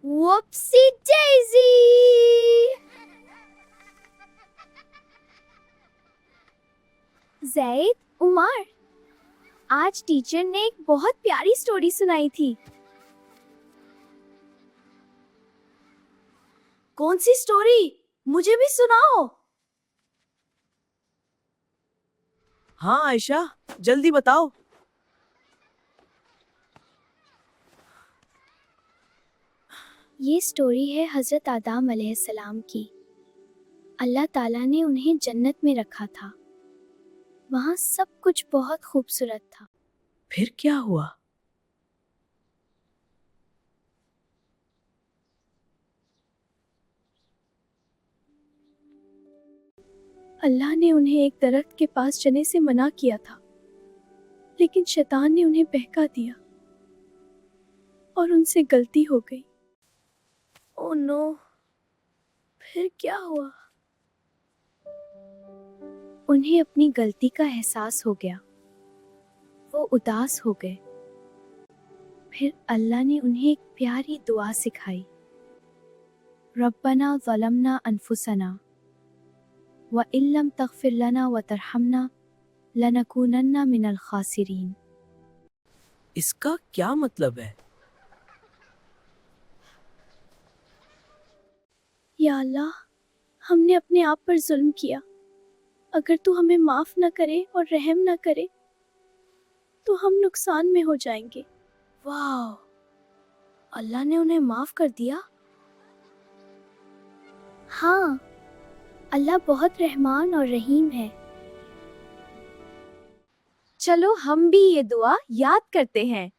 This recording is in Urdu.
Whoopsie daisy! زید، عمر، آج ٹیچر نے ایک بہت پیاری سٹوری سنائی تھی۔ کون سی سٹوری؟ مجھے بھی سناؤ۔ ہاں عائشہ، جلدی بتاؤ۔ یہ سٹوری ہے حضرت آدم علیہ السلام کی۔ اللہ تعالیٰ نے انہیں جنت میں رکھا تھا۔ وہاں سب کچھ بہت خوبصورت تھا۔ پھر کیا ہوا؟ اللہ نے انہیں ایک درخت کے پاس جانے سے منع کیا تھا، لیکن شیطان نے انہیں بہکا دیا اور ان سے غلطی ہو گئی۔ او نو! پھر کیا ہوا؟ انہیں اپنی غلطی کا احساس ہو گیا۔ وہ اداس ہو گئے۔ پھر اللہ نے انہیں ایک پیاری دعا سکھائی۔ ربنا ظلمنا انفسنا وَإِن لَّمْ تَغْفِرْ لَنَا وَتَرْحَمْنَا لَنَكُونَنَّ مِنَ الْخَاسِرِينَ۔ اس کا کیا مطلب ہے؟ یا اللہ، ہم نے اپنے آپ پر ظلم کیا۔ اگر تو ہمیں معاف نہ کرے اور رحم نہ کرے تو ہم نقصان میں ہو جائیں گے۔ واو! اللہ نے انہیں معاف کر دیا؟ ہاں، اللہ بہت رحمان اور رحیم ہے۔ چلو ہم بھی یہ دعا یاد کرتے ہیں۔